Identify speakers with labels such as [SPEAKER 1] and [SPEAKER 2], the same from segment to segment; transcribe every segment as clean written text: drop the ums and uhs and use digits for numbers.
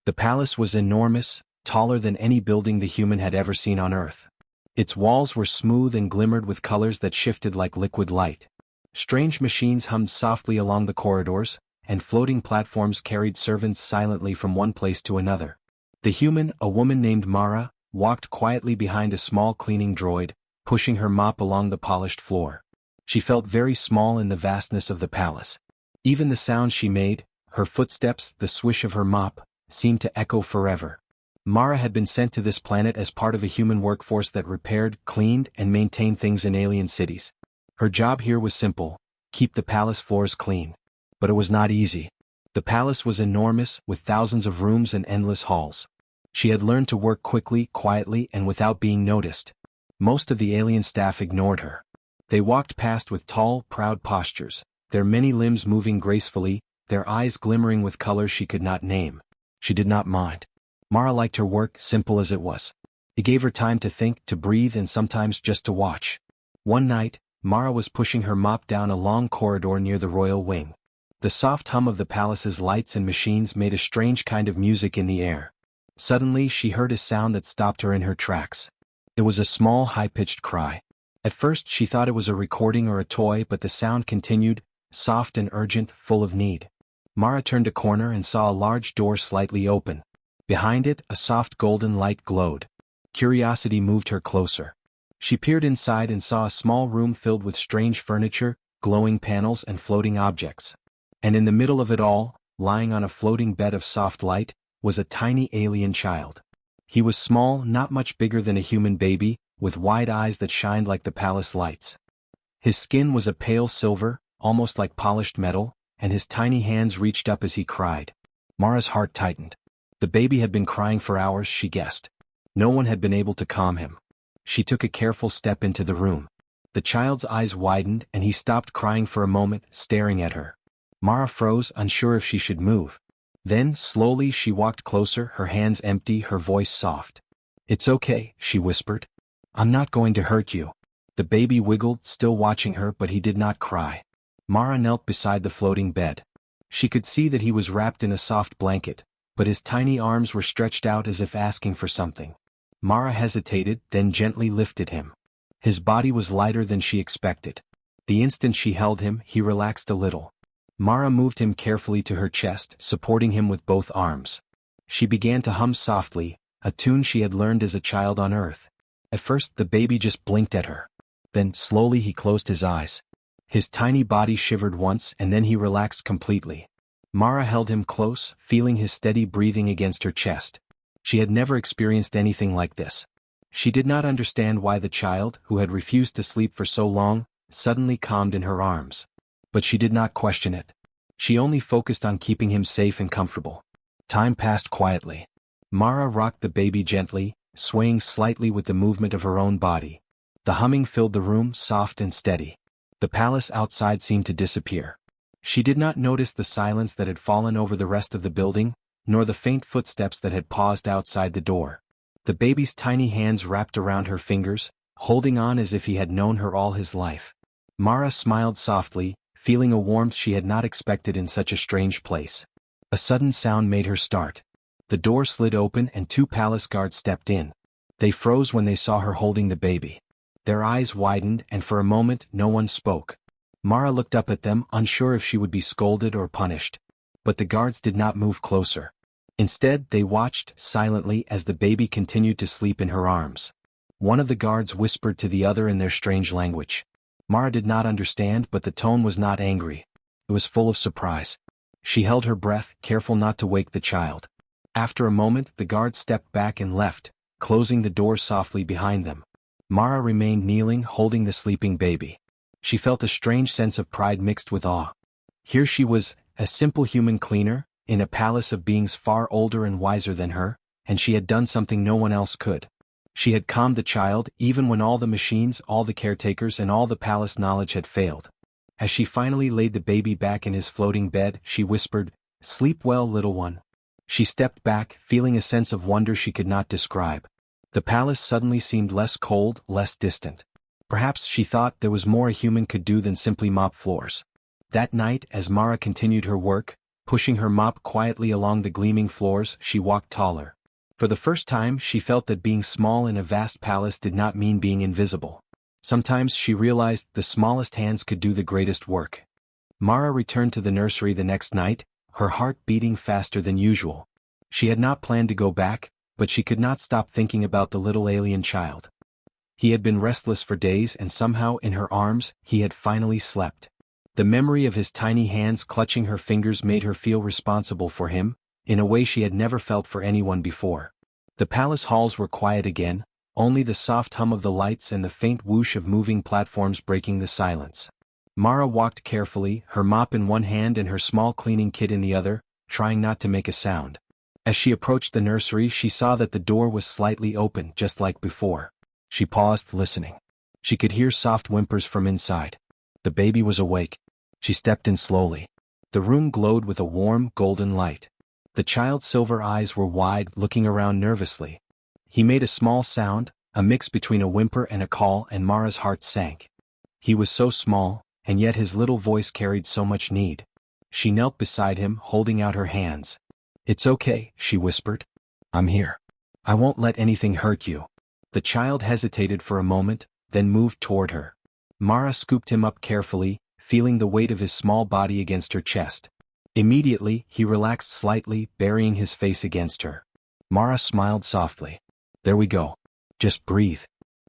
[SPEAKER 1] The palace was enormous, taller than any building the human had ever seen on Earth. Its walls were smooth and glimmered with colors that shifted like liquid light. Strange machines hummed softly along the corridors, and floating platforms carried servants silently from one place to another. The human, a woman named Mara, walked quietly behind a small cleaning droid, pushing her mop along the polished floor. She felt very small in the vastness of the palace. Even the sounds she made, her footsteps, the swish of her mop, seemed to echo forever. Mara had been sent to this planet as part of a human workforce that repaired, cleaned, and maintained things in alien cities. Her job here was simple: keep the palace floors clean. But it was not easy. The palace was enormous, with thousands of rooms and endless halls. She had learned to work quickly, quietly, and without being noticed. Most of the alien staff ignored her. They walked past with tall, proud postures, their many limbs moving gracefully, their eyes glimmering with colors she could not name. She did not mind. Mara liked her work, simple as it was. It gave her time to think, to breathe, and sometimes just to watch. One night, Mara was pushing her mop down a long corridor near the royal wing. The soft hum of the palace's lights and machines made a strange kind of music in the air. Suddenly she heard a sound that stopped her in her tracks. It was a small, high-pitched cry. At first she thought it was a recording or a toy, but the sound continued, soft and urgent, full of need. Mara turned a corner and saw a large door slightly open. Behind it, a soft golden light glowed. Curiosity moved her closer. She peered inside and saw a small room filled with strange furniture, glowing panels, and floating objects. And in the middle of it all, lying on a floating bed of soft light, was a tiny alien child. He was small, not much bigger than a human baby, with wide eyes that shined like the palace lights. His skin was a pale silver, almost like polished metal, and his tiny hands reached up as he cried. Mara's heart tightened. The baby had been crying for hours, she guessed. No one had been able to calm him. She took a careful step into the room. The child's eyes widened and he stopped crying for a moment, staring at her. Mara froze, unsure if she should move. Then, slowly she walked closer, her hands empty, her voice soft. "It's okay," she whispered. "I'm not going to hurt you." The baby wiggled, still watching her, but he did not cry. Mara knelt beside the floating bed. She could see that he was wrapped in a soft blanket, but his tiny arms were stretched out as if asking for something. Mara hesitated, then gently lifted him. His body was lighter than she expected. The instant she held him, he relaxed a little. Mara moved him carefully to her chest, supporting him with both arms. She began to hum softly, a tune she had learned as a child on Earth. At first, the baby just blinked at her. Then, slowly he closed his eyes. His tiny body shivered once, and then he relaxed completely. Mara held him close, feeling his steady breathing against her chest. She had never experienced anything like this. She did not understand why the child, who had refused to sleep for so long, suddenly calmed in her arms. But she did not question it. She only focused on keeping him safe and comfortable. Time passed quietly. Mara rocked the baby gently, swaying slightly with the movement of her own body. The humming filled the room, soft and steady. The palace outside seemed to disappear. She did not notice the silence that had fallen over the rest of the building, nor the faint footsteps that had paused outside the door. The baby's tiny hands wrapped around her fingers, holding on as if he had known her all his life. Mara smiled softly, feeling a warmth she had not expected in such a strange place. A sudden sound made her start. The door slid open and two palace guards stepped in. They froze when they saw her holding the baby. Their eyes widened, and for a moment no one spoke. Mara looked up at them, unsure if she would be scolded or punished. But the guards did not move closer. Instead, they watched, silently, as the baby continued to sleep in her arms. One of the guards whispered to the other in their strange language. Mara did not understand, but the tone was not angry. It was full of surprise. She held her breath, careful not to wake the child. After a moment, the guards stepped back and left, closing the door softly behind them. Mara remained kneeling, holding the sleeping baby. She felt a strange sense of pride mixed with awe. Here she was, a simple human cleaner, in a palace of beings far older and wiser than her, and she had done something no one else could. She had calmed the child, even when all the machines, all the caretakers, and all the palace knowledge had failed. As she finally laid the baby back in his floating bed, she whispered, "Sleep well, little one." She stepped back, feeling a sense of wonder she could not describe. The palace suddenly seemed less cold, less distant. Perhaps, she thought, there was more a human could do than simply mop floors. That night, as Mara continued her work, Pushing her mop quietly along the gleaming floors, she walked taller. For the first time, she felt that being small in a vast palace did not mean being invisible. Sometimes she realized the smallest hands could do the greatest work. Mara returned to the nursery the next night, her heart beating faster than usual. She had not planned to go back, but she could not stop thinking about the little alien child. He had been restless for days, and somehow in her arms, he had finally slept. The memory of his tiny hands clutching her fingers made her feel responsible for him, in a way she had never felt for anyone before. The palace halls were quiet again, only the soft hum of the lights and the faint whoosh of moving platforms breaking the silence. Mara walked carefully, her mop in one hand and her small cleaning kit in the other, trying not to make a sound. As she approached the nursery, she saw that the door was slightly open, just like before. She paused, listening. She could hear soft whimpers from inside. The baby was awake. She stepped in slowly. The room glowed with a warm, golden light. The child's silver eyes were wide, looking around nervously. He made a small sound, a mix between a whimper and a call, and Mara's heart sank. He was so small, and yet his little voice carried so much need. She knelt beside him, holding out her hands. "It's okay," she whispered. "I'm here. I won't let anything hurt you." The child hesitated for a moment, then moved toward her. Mara scooped him up carefully, feeling the weight of his small body against her chest. Immediately, he relaxed slightly, burying his face against her. Mara smiled softly. "There we go. Just breathe."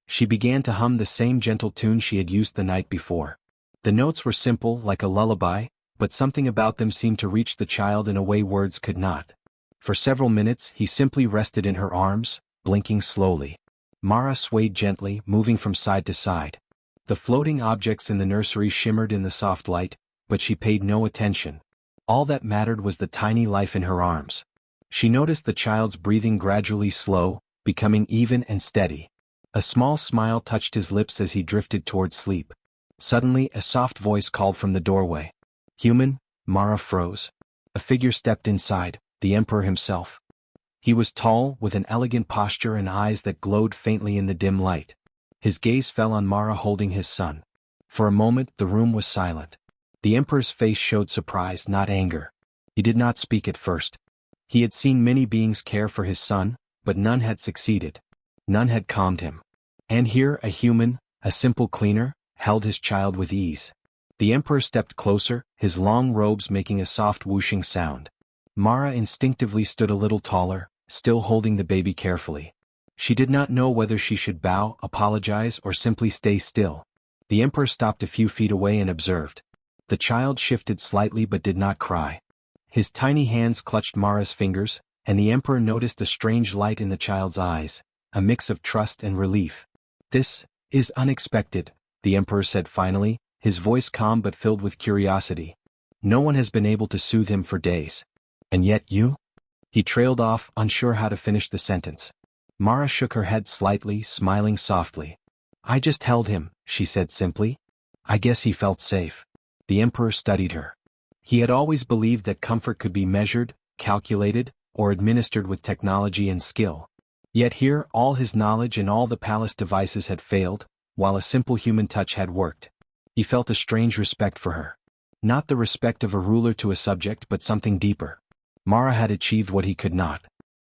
[SPEAKER 1] She began to hum the same gentle tune she had used the night before. The notes were simple, like a lullaby, but something about them seemed to reach the child in a way words could not. For several minutes, he simply rested in her arms, blinking slowly. Mara swayed gently, moving from side to side. The floating objects in the nursery shimmered in the soft light, but she paid no attention. All that mattered was the tiny life in her arms. She noticed the child's breathing gradually slow, becoming even and steady. A small smile touched his lips as he drifted toward sleep. Suddenly, a soft voice called from the doorway. "Human?" Mara froze. A figure stepped inside, the Emperor himself. He was tall, with an elegant posture and eyes that glowed faintly in the dim light. His gaze fell on Mara holding his son. For a moment, the room was silent. The Emperor's face showed surprise, not anger. He did not speak at first. He had seen many beings care for his son, but none had succeeded. None had calmed him. And here, a human, a simple cleaner, held his child with ease. The Emperor stepped closer, his long robes making a soft whooshing sound. Mara instinctively stood a little taller, still holding the baby carefully. She did not know whether she should bow, apologize, or simply stay still. The Emperor stopped a few feet away and observed. The child shifted slightly but did not cry. His tiny hands clutched Mara's fingers, and the Emperor noticed a strange light in the child's eyes, a mix of trust and relief. "This is unexpected," the Emperor said finally, his voice calm but filled with curiosity. "No one has been able to soothe him for days. And yet you?" He trailed off, unsure how to finish the sentence. Mara shook her head slightly, smiling softly. "I just held him," she said simply. "I guess he felt safe." The Emperor studied her. He had always believed that comfort could be measured, calculated, or administered with technology and skill. Yet here, all his knowledge and all the palace devices had failed, while a simple human touch had worked. He felt a strange respect for her. Not the respect of a ruler to a subject, but something deeper. Mara had achieved what he could not.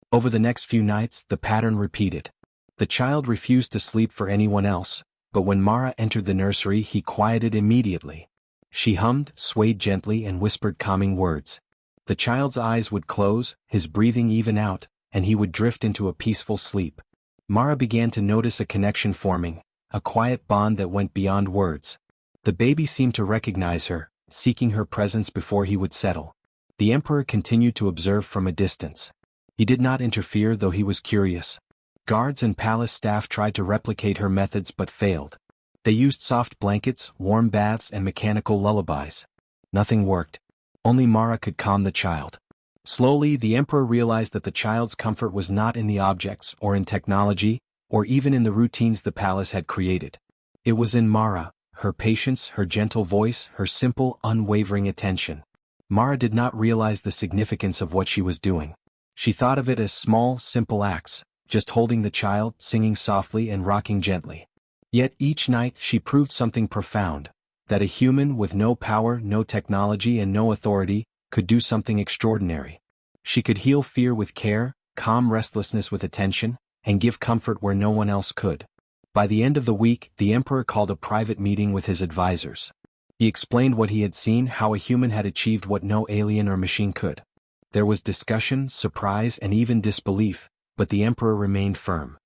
[SPEAKER 1] Over the next few nights, the pattern repeated. The child refused to sleep for anyone else, but when Mara entered the nursery, he quieted immediately. She hummed, swayed gently, and whispered calming words. The child's eyes would close, his breathing even out, and he would drift into a peaceful sleep. Mara began to notice a connection forming, a quiet bond that went beyond words. The baby seemed to recognize her, seeking her presence before he would settle. The Emperor continued to observe from a distance. He did not interfere, though he was curious. Guards and palace staff tried to replicate her methods but failed. They used soft blankets, warm baths, and mechanical lullabies. Nothing worked. Only Mara could calm the child. Slowly, the Emperor realized that the child's comfort was not in the objects, or in technology, or even in the routines the palace had created. It was in Mara, her patience, her gentle voice, her simple, unwavering attention. Mara did not realize the significance of what she was doing. She thought of it as small, simple acts, just holding the child, singing softly and rocking gently. Yet each night she proved something profound, that a human with no power, no technology, and no authority could do something extraordinary. She could heal fear with care, calm restlessness with attention, and give comfort where no one else could. By the end of the week, the Emperor called a private meeting with his advisors. He explained what he had seen, how a human had achieved what no alien or machine could. There was discussion, surprise, and even disbelief, but the Emperor remained firm.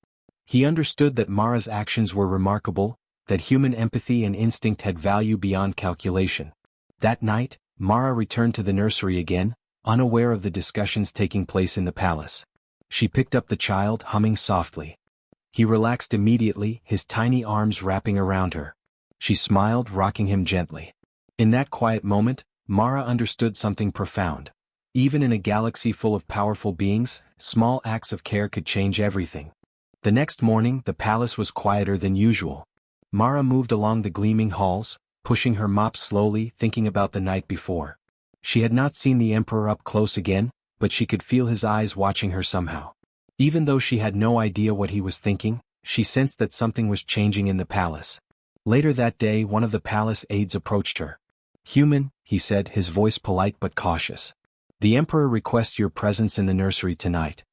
[SPEAKER 1] He understood that Mara's actions were remarkable, that human empathy and instinct had value beyond calculation. That night, Mara returned to the nursery again, unaware of the discussions taking place in the palace. She picked up the child, humming softly. He relaxed immediately, his tiny arms wrapping around her. She smiled, rocking him gently. In that quiet moment, Mara understood something profound. Even in a galaxy full of powerful beings, small acts of care could change everything. The next morning, the palace was quieter than usual. Mara moved along the gleaming halls, pushing her mop slowly, thinking about the night before. She had not seen the Emperor up close again, but she could feel his eyes watching her somehow. Even though she had no idea what he was thinking, she sensed that something was changing in the palace. Later that day, one of the palace aides approached her. "Human," he said, his voice polite but cautious. "The Emperor requests your presence in the nursery tonight.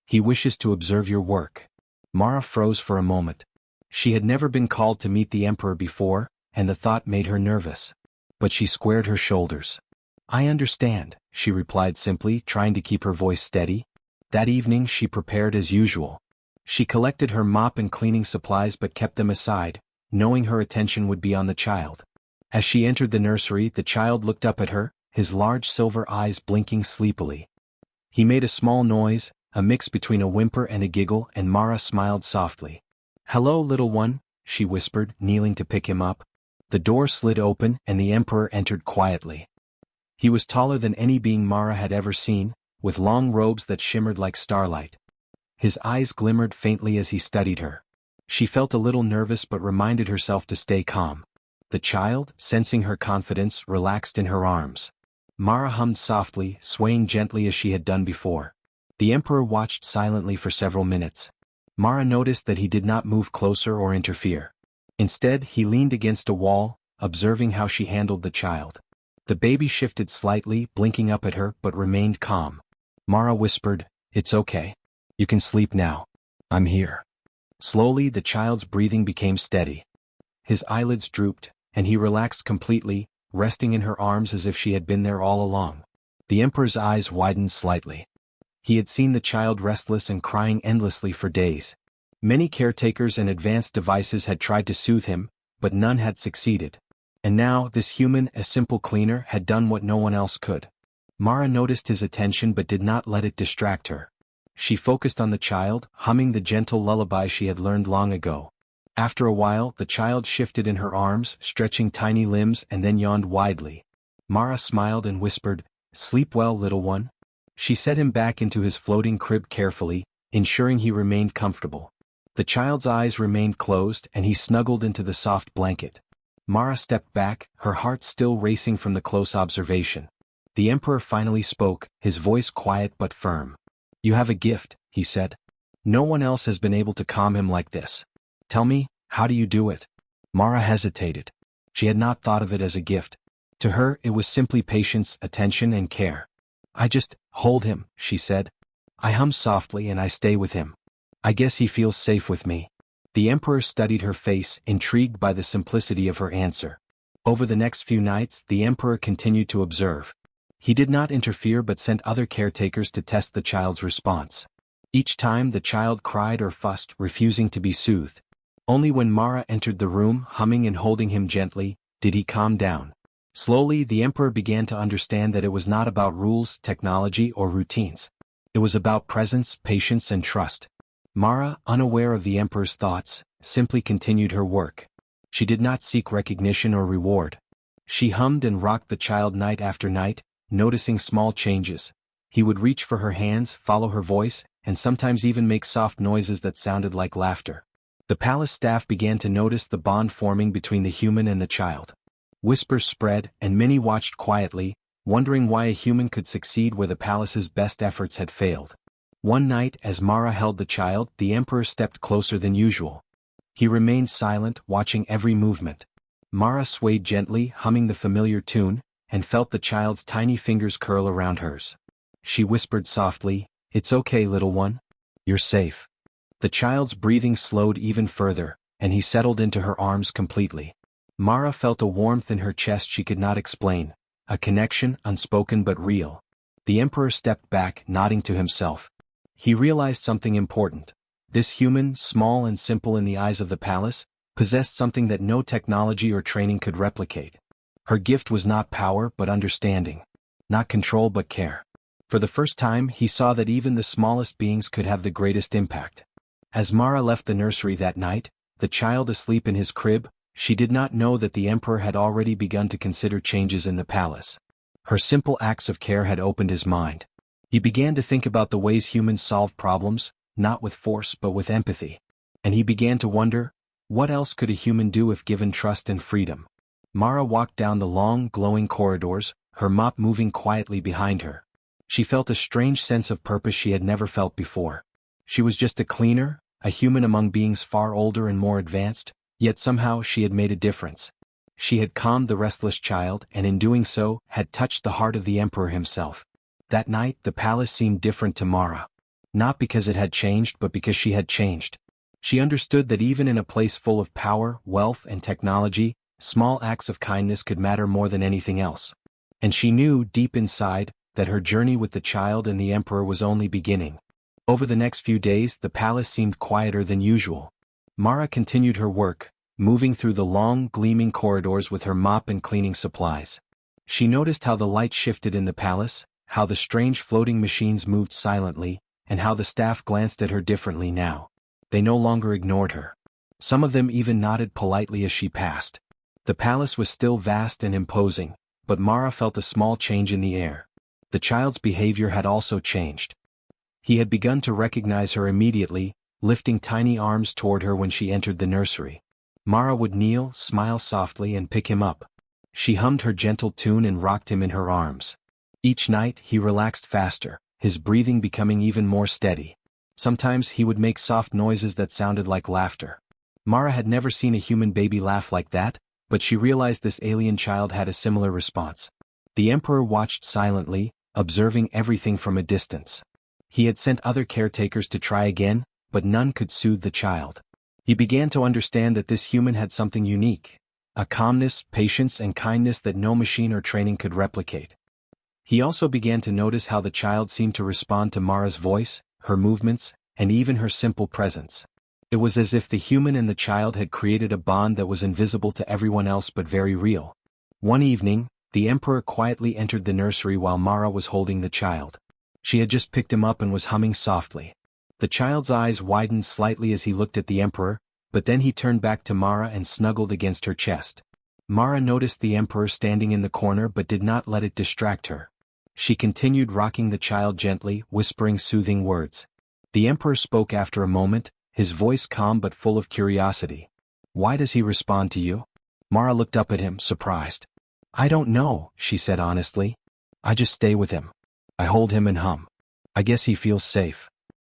[SPEAKER 1] He wishes to observe your work." Mara froze for a moment. She had never been called to meet the Emperor before, and the thought made her nervous. But she squared her shoulders. "I understand," she replied simply, trying to keep her voice steady. That evening she prepared as usual. She collected her mop and cleaning supplies but kept them aside, knowing her attention would be on the child. As she entered the nursery, the child looked up at her, his large silver eyes blinking sleepily. He made a small noise, a mix between a whimper and a giggle, and Mara smiled softly. "Hello, little one," she whispered, kneeling to pick him up. The door slid open, and the Emperor entered quietly. He was taller than any being Mara had ever seen, with long robes that shimmered like starlight. His eyes glimmered faintly as he studied her. She felt a little nervous but reminded herself to stay calm. The child, sensing her confidence, relaxed in her arms. Mara hummed softly, swaying gently as she had done before. The Emperor watched silently for several minutes. Mara noticed that he did not move closer or interfere. Instead, he leaned against a wall, observing how she handled the child. The baby shifted slightly, blinking up at her, but remained calm. Mara whispered, "It's okay. You can sleep now. I'm here." Slowly, the child's breathing became steady. His eyelids drooped, and he relaxed completely, resting in her arms as if she had been there all along. The Emperor's eyes widened slightly. He had seen the child restless and crying endlessly for days. Many caretakers and advanced devices had tried to soothe him, but none had succeeded. And now, this human, a simple cleaner, had done what no one else could. Mara noticed his attention but did not let it distract her. She focused on the child, humming the gentle lullaby she had learned long ago. After a while, the child shifted in her arms, stretching tiny limbs, and then yawned widely. Mara smiled and whispered, "Sleep well, little one." She set him back into his floating crib carefully, ensuring he remained comfortable. The child's eyes remained closed, and he snuggled into the soft blanket. Mara stepped back, her heart still racing from the close observation. The Emperor finally spoke, his voice quiet but firm. "You have a gift," he said. "No one else has been able to calm him like this. Tell me, how do you do it?" Mara hesitated. She had not thought of it as a gift. To her, it was simply patience, attention, and care. "I just hold him," she said. "I hum softly and I stay with him. I guess he feels safe with me." The Emperor studied her face, intrigued by the simplicity of her answer. Over the next few nights, the Emperor continued to observe. He did not interfere but sent other caretakers to test the child's response. Each time the child cried or fussed, refusing to be soothed. Only when Mara entered the room, humming and holding him gently, did he calm down. Slowly, the Emperor began to understand that it was not about rules, technology, or routines. It was about presence, patience, and trust. Mara, unaware of the Emperor's thoughts, simply continued her work. She did not seek recognition or reward. She hummed and rocked the child night after night, noticing small changes. He would reach for her hands, follow her voice, and sometimes even make soft noises that sounded like laughter. The palace staff began to notice the bond forming between the human and the child. Whispers spread, and many watched quietly, wondering why a human could succeed where the palace's best efforts had failed. One night, as Mara held the child, the Emperor stepped closer than usual. He remained silent, watching every movement. Mara swayed gently, humming the familiar tune, and felt the child's tiny fingers curl around hers. She whispered softly, "It's okay, little one. You're safe." The child's breathing slowed even further, and he settled into her arms completely. Mara felt a warmth in her chest she could not explain, a connection unspoken but real. The Emperor stepped back, nodding to himself. He realized something important. This human, small and simple in the eyes of the palace, possessed something that no technology or training could replicate. Her gift was not power but understanding. Not control but care. For the first time he saw that even the smallest beings could have the greatest impact. As Mara left the nursery that night, the child asleep in his crib, she did not know that the Emperor had already begun to consider changes in the palace. Her simple acts of care had opened his mind. He began to think about the ways humans solve problems, not with force but with empathy. And he began to wonder, what else could a human do if given trust and freedom? Mara walked down the long, glowing corridors, her mop moving quietly behind her. She felt a strange sense of purpose she had never felt before. She was just a cleaner, a human among beings far older and more advanced, yet somehow she had made a difference. She had calmed the restless child and in doing so had touched the heart of the Emperor himself. That night the palace seemed different to Mara. Not because it had changed but because she had changed. She understood that even in a place full of power, wealth and technology, small acts of kindness could matter more than anything else. And she knew, deep inside, that her journey with the child and the Emperor was only beginning. Over the next few days the palace seemed quieter than usual. Mara continued her work, moving through the long, gleaming corridors with her mop and cleaning supplies. She noticed how the light shifted in the palace, how the strange floating machines moved silently, and how the staff glanced at her differently now. They no longer ignored her. Some of them even nodded politely as she passed. The palace was still vast and imposing, but Mara felt a small change in the air. The child's behavior had also changed. He had begun to recognize her immediately, lifting tiny arms toward her when she entered the nursery. Mara would kneel, smile softly and pick him up. She hummed her gentle tune and rocked him in her arms. Each night he relaxed faster, his breathing becoming even more steady. Sometimes he would make soft noises that sounded like laughter. Mara had never seen a human baby laugh like that, but she realized this alien child had a similar response. The Emperor watched silently, observing everything from a distance. He had sent other caretakers to try again, but none could soothe the child. He began to understand that this human had something unique, a calmness, patience and kindness that no machine or training could replicate. He also began to notice how the child seemed to respond to Mara's voice, her movements, and even her simple presence. It was as if the human and the child had created a bond that was invisible to everyone else but very real. One evening, the Emperor quietly entered the nursery while Mara was holding the child. She had just picked him up and was humming softly. The child's eyes widened slightly as he looked at the Emperor, but then he turned back to Mara and snuggled against her chest. Mara noticed the Emperor standing in the corner but did not let it distract her. She continued rocking the child gently, whispering soothing words. The Emperor spoke after a moment, his voice calm but full of curiosity. "Why does he respond to you?" Mara looked up at him, surprised. "I don't know," she said honestly. "I just stay with him. I hold him and hum. I guess he feels safe."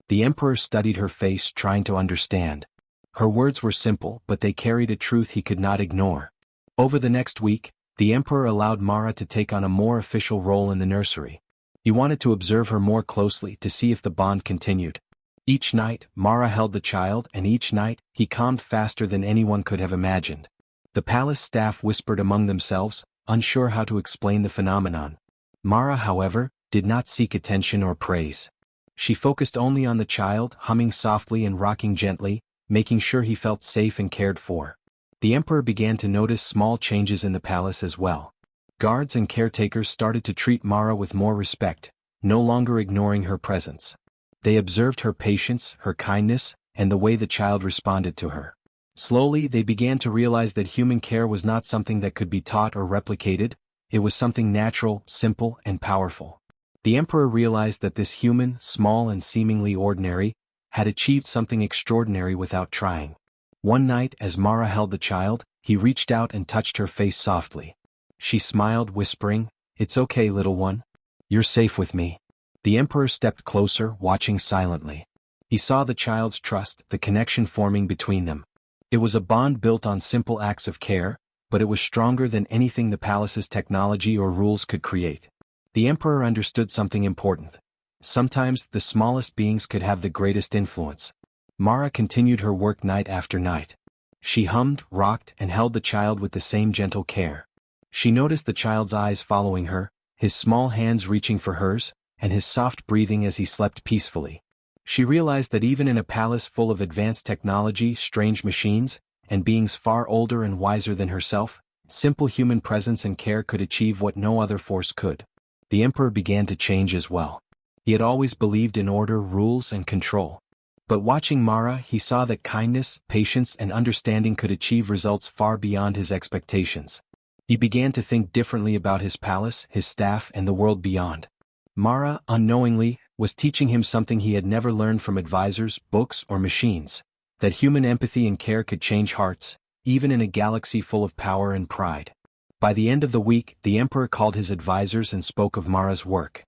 [SPEAKER 1] The Emperor studied her face, trying to understand. Her words were simple, but they carried a truth he could not ignore. Over the next week, the Emperor allowed Mara to take on a more official role in the nursery. He wanted to observe her more closely to see if the bond continued. Each night, Mara held the child, and each night, he calmed faster than anyone could have imagined. The palace staff whispered among themselves, unsure how to explain the phenomenon. Mara, however, did not seek attention or praise. She focused only on the child, humming softly and rocking gently, making sure he felt safe and cared for. The Emperor began to notice small changes in the palace as well. Guards and caretakers started to treat Mara with more respect, no longer ignoring her presence. They observed her patience, her kindness, and the way the child responded to her. Slowly they began to realize that human care was not something that could be taught or replicated, it was something natural, simple, and powerful. The Emperor realized that this human, small and seemingly ordinary, had achieved something extraordinary without trying. One night, as Mara held the child, he reached out and touched her face softly. She smiled, whispering, "It's okay, little one. You're safe with me." The Emperor stepped closer, watching silently. He saw the child's trust, the connection forming between them. It was a bond built on simple acts of care, but it was stronger than anything the palace's technology or rules could create. The emperor understood something important. Sometimes the smallest beings could have the greatest influence. Mara continued her work night after night. She hummed, rocked, and held the child with the same gentle care. She noticed the child's eyes following her, his small hands reaching for hers, and his soft breathing as he slept peacefully. She realized that even in a palace full of advanced technology, strange machines, and beings far older and wiser than herself, simple human presence and care could achieve what no other force could. The emperor began to change as well. He had always believed in order, rules, and control. But watching Mara, he saw that kindness, patience, and understanding could achieve results far beyond his expectations. He began to think differently about his palace, his staff, and the world beyond. Mara, unknowingly, was teaching him something he had never learned from advisors, books, or machines: that human empathy and care could change hearts, even in a galaxy full of power and pride. By the end of the week, the emperor called his advisors and spoke of Mara's work.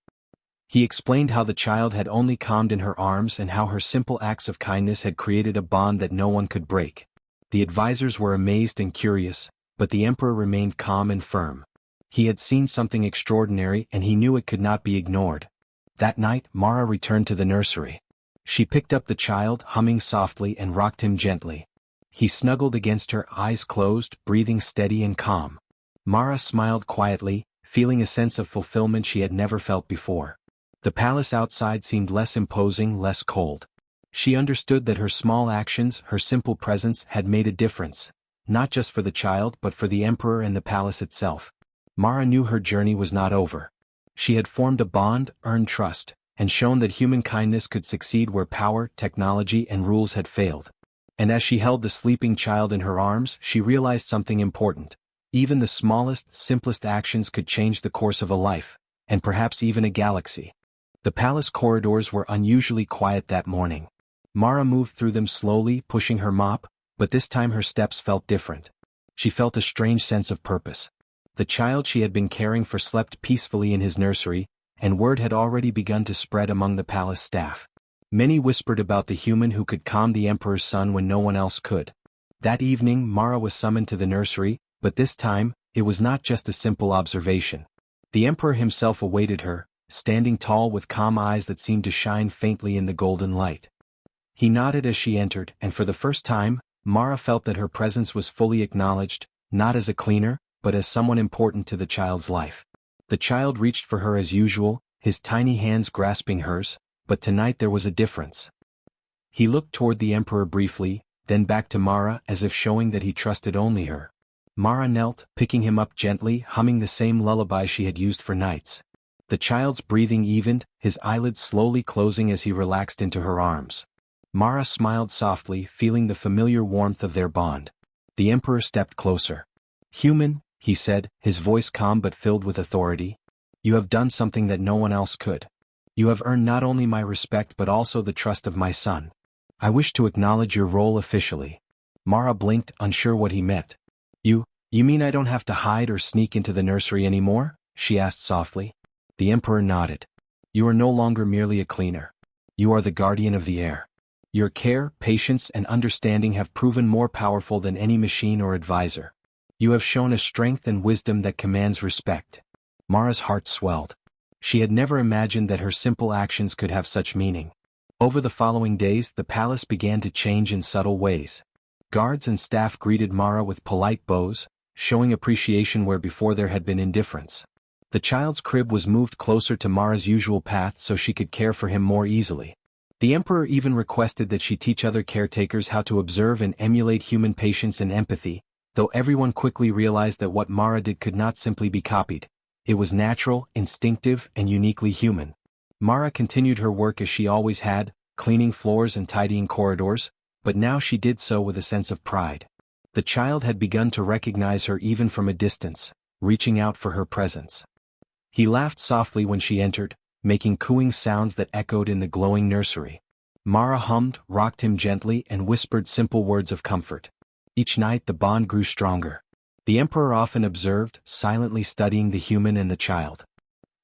[SPEAKER 1] He explained how the child had only calmed in her arms and how her simple acts of kindness had created a bond that no one could break. The advisors were amazed and curious, but the emperor remained calm and firm. He had seen something extraordinary and he knew it could not be ignored. That night, Mara returned to the nursery. She picked up the child, humming softly, and rocked him gently. He snuggled against her, eyes closed, breathing steady and calm. Mara smiled quietly, feeling a sense of fulfillment she had never felt before. The palace outside seemed less imposing, less cold. She understood that her small actions, her simple presence, had made a difference, not just for the child but for the emperor and the palace itself. Mara knew her journey was not over. She had formed a bond, earned trust, and shown that human kindness could succeed where power, technology, and rules had failed. And as she held the sleeping child in her arms, she realized something important. Even the smallest, simplest actions could change the course of a life, and perhaps even a galaxy. The palace corridors were unusually quiet that morning. Mara moved through them slowly, pushing her mop, but this time her steps felt different. She felt a strange sense of purpose. The child she had been caring for slept peacefully in his nursery, and word had already begun to spread among the palace staff. Many whispered about the human who could calm the emperor's son when no one else could. That evening, Mara was summoned to the nursery, but this time, it was not just a simple observation. The emperor himself awaited her, standing tall with calm eyes that seemed to shine faintly in the golden light. He nodded as she entered, and for the first time, Mara felt that her presence was fully acknowledged, not as a cleaner, but as someone important to the child's life. The child reached for her as usual, his tiny hands grasping hers, but tonight there was a difference. He looked toward the emperor briefly, then back to Mara as if showing that he trusted only her. Mara knelt, picking him up gently, humming the same lullaby she had used for nights. The child's breathing evened, his eyelids slowly closing as he relaxed into her arms. Mara smiled softly, feeling the familiar warmth of their bond. The emperor stepped closer. "Human," he said, his voice calm but filled with authority. "You have done something that no one else could. You have earned not only my respect but also the trust of my son. I wish to acknowledge your role officially." Mara blinked, unsure what he meant. You mean I don't have to hide or sneak into the nursery anymore?" she asked softly. The emperor nodded. "You are no longer merely a cleaner. You are the guardian of the air. Your care, patience, and understanding have proven more powerful than any machine or advisor. You have shown a strength and wisdom that commands respect." Mara's heart swelled. She had never imagined that her simple actions could have such meaning. Over the following days, the palace began to change in subtle ways. Guards and staff greeted Mara with polite bows, showing appreciation where before there had been indifference. The child's crib was moved closer to Mara's usual path so she could care for him more easily. The emperor even requested that she teach other caretakers how to observe and emulate human patience and empathy, though everyone quickly realized that what Mara did could not simply be copied. It was natural, instinctive, and uniquely human. Mara continued her work as she always had, cleaning floors and tidying corridors, but now she did so with a sense of pride. The child had begun to recognize her even from a distance, reaching out for her presence. He laughed softly when she entered, making cooing sounds that echoed in the glowing nursery. Mara hummed, rocked him gently, and whispered simple words of comfort. Each night the bond grew stronger. The emperor often observed, silently studying the human and the child.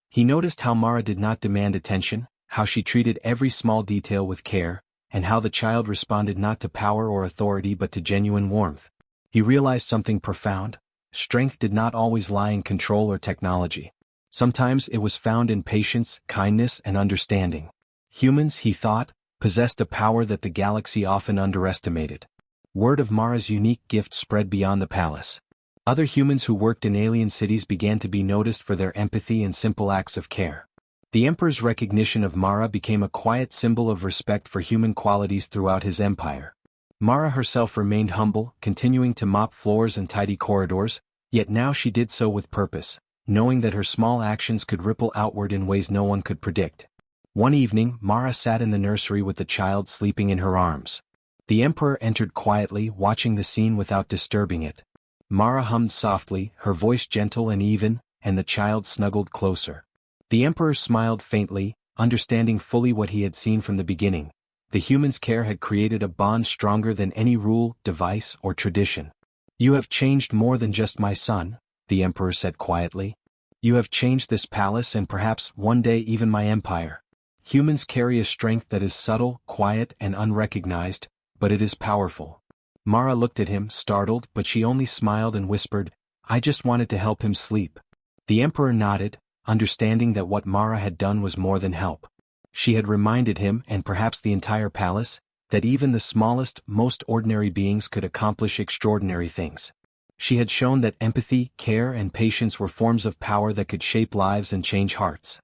[SPEAKER 1] He noticed how Mara did not demand attention, how she treated every small detail with care, and how the child responded not to power or authority but to genuine warmth. He realized something profound. Strength did not always lie in control or technology. Sometimes it was found in patience, kindness, and understanding. Humans, he thought, possessed a power that the galaxy often underestimated. Word of Mara's unique gift spread beyond the palace. Other humans who worked in alien cities began to be noticed for their empathy and simple acts of care. The Emperor's recognition of Mara became a quiet symbol of respect for human qualities throughout his empire. Mara herself remained humble, continuing to mop floors and tidy corridors, yet now she did so with purpose, knowing that her small actions could ripple outward in ways no one could predict. One evening, Mara sat in the nursery with the child sleeping in her arms. The Emperor entered quietly, watching the scene without disturbing it. Mara hummed softly, her voice gentle and even, and the child snuggled closer. The Emperor smiled faintly, understanding fully what he had seen from the beginning. The human's care had created a bond stronger than any rule, device, or tradition. "You have changed more than just my son," the Emperor said quietly. "You have changed this palace and perhaps one day even my empire." Humans carry a strength that is subtle, quiet, and unrecognized, but it is powerful. Mara looked at him, startled, but she only smiled and whispered, "I just wanted to help him sleep." The Emperor nodded, understanding that what Mara had done was more than help. She had reminded him, and perhaps the entire palace, that even the smallest, most ordinary beings could accomplish extraordinary things. She had shown that empathy, care, and patience were forms of power that could shape lives and change hearts.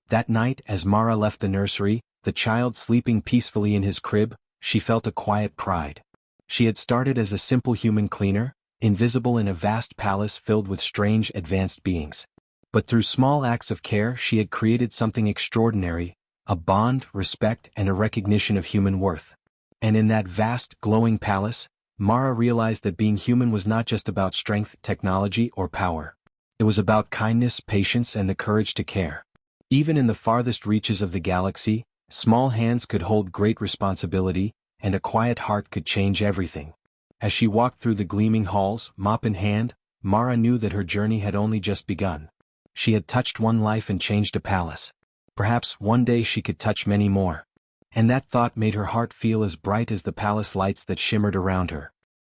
[SPEAKER 1] That night, as Mara left the nursery, the child sleeping peacefully in his crib, she felt a quiet pride. She had started as a simple human cleaner, invisible in a vast palace filled with strange, advanced beings. But through small acts of care she had created something extraordinary, a bond, respect, and a recognition of human worth. And in that vast, glowing palace, Mara realized that being human was not just about strength, technology, or power. It was about kindness, patience, and the courage to care. Even in the farthest reaches of the galaxy, small hands could hold great responsibility, and a quiet heart could change everything. As she walked through the gleaming halls, mop in hand, Mara knew that her journey had only just begun. She had touched one life and changed a palace. Perhaps one day she could touch many more. And that thought made her heart feel as bright as the palace lights that shimmered around her.